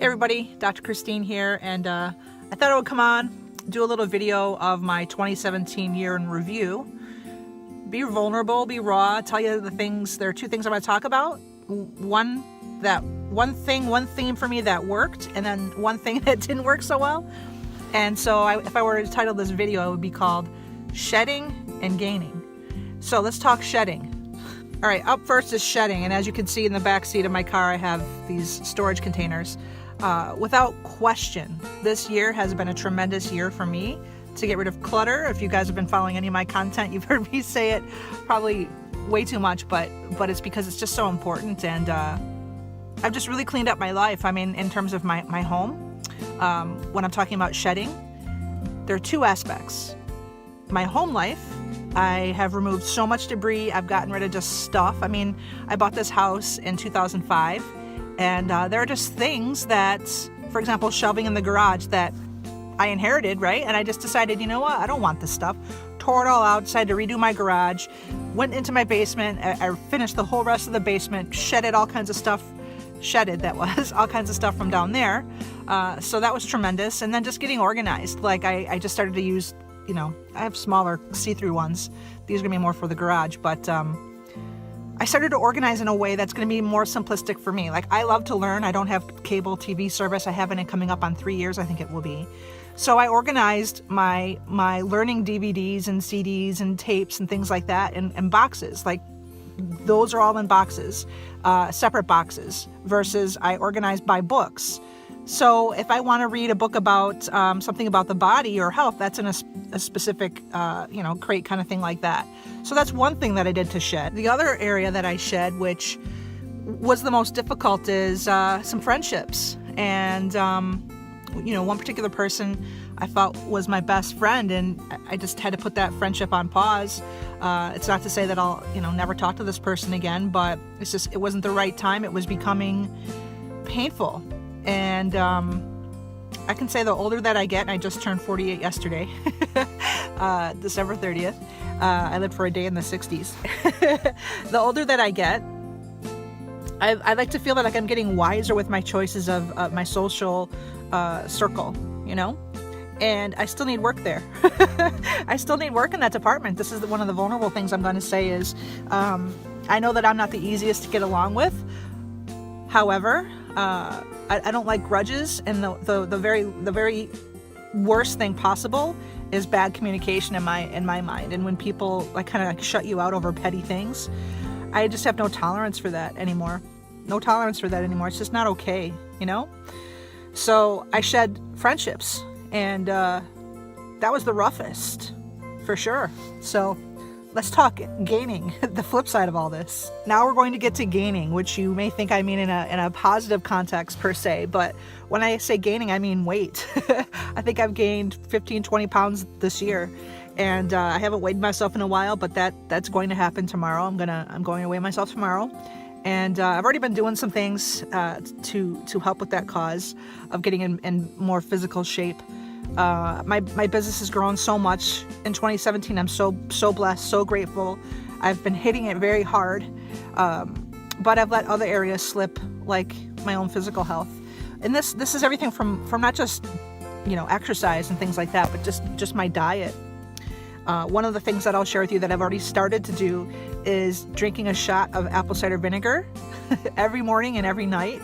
Hey everybody, Dr. Christine here, and I thought I would come on, do a little video of my 2017 year in review. Be vulnerable, be raw, tell you the things. There are two things I'm going to talk about. One theme for me that worked, and then one thing that didn't work so well. And so if I were to title this video, it would be called Shedding and Gaining. So let's talk shedding. All right, up first is shedding, and as you can see in the back seat of my car, I have these storage containers. Without question, this year has been a tremendous year for me to get rid of clutter. If you guys have been following any of my content, you've heard me say it probably way too much, but it's because it's just so important, and I've just really cleaned up my life. I mean, in terms of my home, when I'm talking about shedding, there are two aspects. My home life, I have removed so much debris. I've gotten rid of just stuff. I mean, I bought this house in 2005, and there are just things that, for example, shelving in the garage that I inherited, right? And I just decided, you know what? I don't want this stuff. Tore it all out, decided to redo my garage, went into my basement. I finished the whole rest of the basement, shedded all kinds of stuff, all kinds of stuff from down there. So that was tremendous. And then just getting organized. Like I just started to use, I have smaller see-through ones. These are gonna be more for the garage, but I started to organize in a way that's going to be more simplistic for me. Like, I love to learn. I don't have cable TV service. I haven't, it coming up on 3 years, I think it will be. So I organized my learning DVDs and CDs and tapes and things like that in boxes. Like, those are all in boxes, separate boxes, versus I organized by books. So if I want to read a book about something about the body or health, that's in a specific, crate kind of thing like that. So that's one thing that I did to shed. The other area that I shed, which was the most difficult, is some friendships. And, one particular person I felt was my best friend, and I just had to put that friendship on pause. It's not to say that I'll, never talk to this person again, but it's just, it wasn't the right time. It was becoming painful. And I can say the older that I get, and I just turned 48 yesterday, December 30th. I lived for a day in the 60s. The older that I get, I like to feel that like I'm getting wiser with my choices of my social circle, and I still need work there. I still need work in that department. This is one of the vulnerable things I'm going to say is I know that I'm not the easiest to get along with. However, I don't like grudges, and the very worst thing possible is bad communication in my mind. And when people kind of shut you out over petty things, I just have no tolerance for that anymore. It's just not okay, So I shed friendships, and that was the roughest, for sure. So let's talk gaining, the flip side of all this. Now we're going to get to gaining, which you may think I mean in a positive context per se, but when I say gaining, I mean weight. I think I've gained 15, 20 pounds this year, and I haven't weighed myself in a while, but that's going to happen tomorrow. I'm going to weigh myself tomorrow, and I've already been doing some things to help with that cause of getting in more physical shape. My business has grown so much in 2017. I'm so blessed, so grateful. I've been hitting it very hard, but I've let other areas slip, like my own physical health. And this is everything from not just exercise and things like that, but just my diet. One of the things that I'll share with you that I've already started to do is drinking a shot of apple cider vinegar every morning and every night.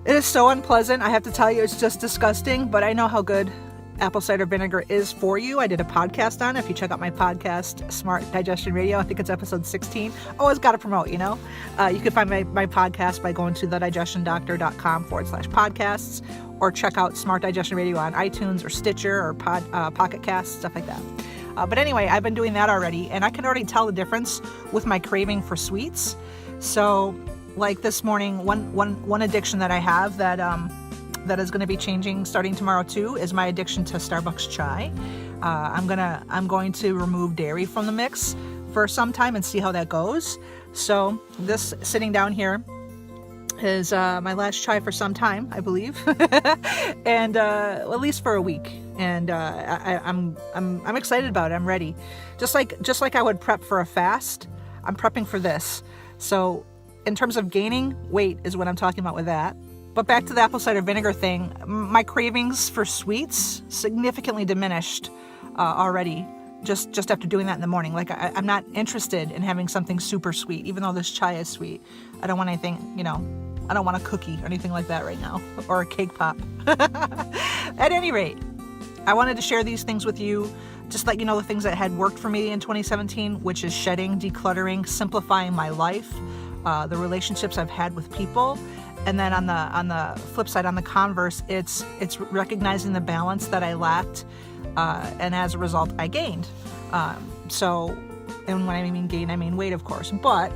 It is so unpleasant. I have to tell you, it's just disgusting, but I know how good apple cider vinegar is for you. I did a podcast on it. If you check out my podcast, Smart Digestion Radio, I think it's episode 16. Always got to promote, You can find my podcast by going to thedigestiondoctor.com/podcasts, or check out Smart Digestion Radio on iTunes or Stitcher or Pocket Casts, stuff like that. But anyway, I've been doing that already, and I can already tell the difference with my craving for sweets. So, like this morning, one addiction that I have that is going to be changing starting tomorrow too is my addiction to Starbucks chai. I'm going to remove dairy from the mix for some time and see how that goes. So this sitting down here is my last chai for some time, I believe, and at least for a week. And I'm excited about it. I'm ready. Just like I would prep for a fast, I'm prepping for this. So in terms of gaining weight is what I'm talking about with that. But back to the apple cider vinegar thing, my cravings for sweets significantly diminished already just after doing that in the morning. Like I'm not interested in having something super sweet, even though this chai is sweet. I don't want anything, you know, I don't want a cookie or anything like that right now, or a cake pop. At any rate, I wanted to share these things with you, just let you know the things that had worked for me in 2017, which is shedding, decluttering, simplifying my life, the relationships I've had with people. And then on the flip side, on the converse, it's recognizing the balance that I lacked, and as a result, I gained. So, and when I mean gain, I mean weight, of course. But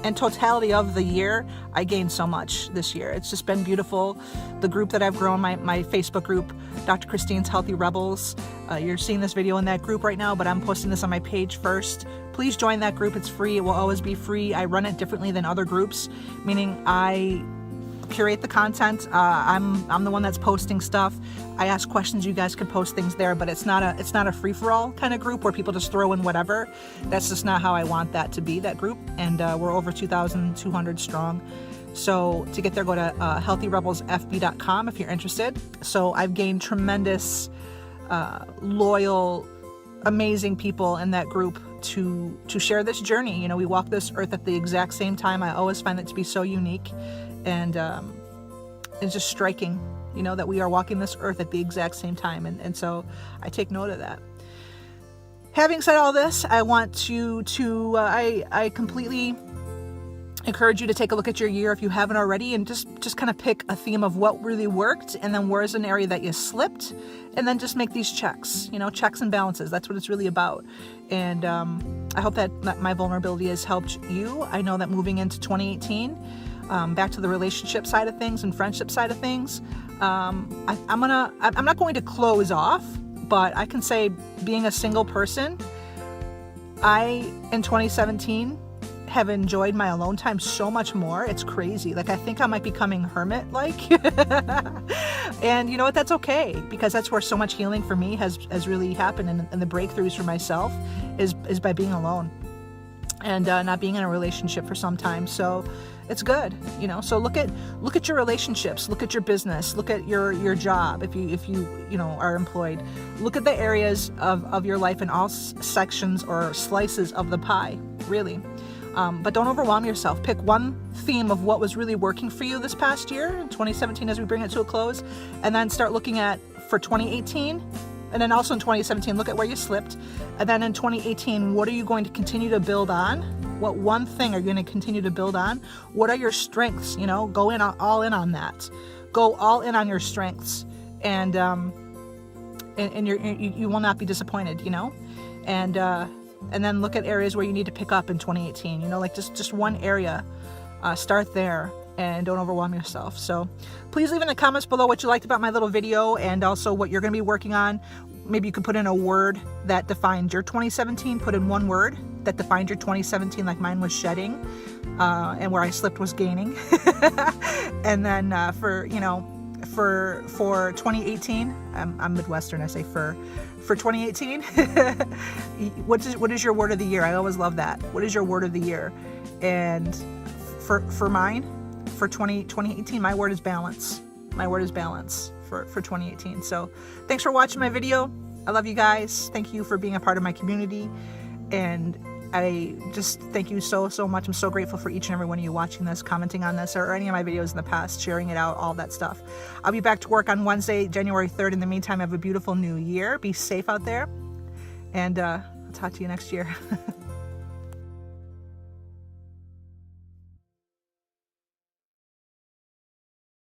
in totality of the year, I gained so much this year. It's just been beautiful. The group that I've grown, my Facebook group, Dr. Christine's Healthy Rebels. You're seeing this video in that group right now, but I'm posting this on my page first. Please join that group. It's free. It will always be free. I run it differently than other groups, meaning I curate the content. I'm the one that's posting stuff. I ask questions. You guys can post things there, but it's not a free-for-all kind of group where people just throw in whatever. That's just not how I want that to be, that group. And we're over 2,200 strong. So to get there, go to healthyrebelsfb.com if you're interested. So I've gained tremendous, loyal, amazing people in that group to share this journey. You know, we walk this earth at the exact same time. I always find that to be so unique. And it's just striking, you know, that we are walking this earth at the exact same time. And so I take note of that. Having said all this, I want you to, I completely encourage you to take a look at your year if you haven't already, and just kind of pick a theme of what really worked, and then where's an area that you slipped, and then just make these checks, you know, checks and balances. That's what it's really about. And I hope that my vulnerability has helped you. I know that moving into 2018, back to the relationship side of things and friendship side of things, I'm not going to close off, but I can say, being a single person, in 2017 have enjoyed my alone time so much more. It's crazy. Like, I think I might be becoming hermit-like. And you know what? That's okay, because that's where so much healing for me has really happened, and the breakthroughs for myself is by being alone and not being in a relationship for some time. So it's good, you know. So look at your relationships, look at your business, look at your job if you know are employed. Look at the areas of your life in all sections or slices of the pie, really. But don't overwhelm yourself. Pick one theme of what was really working for you this past year, in 2017, as we bring it to a close, and then start looking at for 2018. And then also in 2017, look at where you slipped. And then in 2018, what are you going to continue to build on? What one thing are you going to continue to build on? What are your strengths? You know, go all in on that. Go all in on your strengths, and you will not be disappointed. You know, and then look at areas where you need to pick up in 2018. You know, like just one area. Start there. And don't overwhelm yourself. So please leave in the comments below what you liked about my little video, and also what you're going to be working on. Maybe you could put in a word that defined your 2017. Put in one word that defined your 2017, like mine was shedding, and where I slipped was gaining. And then for 2018, I'm Midwestern, I say for 2018, what is your word of the year? I always love that. What is your word of the year? And for mine, for 2018, my word is balance. My word is balance for 2018. So thanks for watching my video. I love you guys. Thank you for being a part of my community. And I just thank you so much. I'm so grateful for each and every one of you watching this, commenting on this, or any of my videos in the past, sharing it out, all that stuff. I'll be back to work on Wednesday, January 3rd. In the meantime, have a beautiful new year. Be safe out there. And I'll talk to you next year.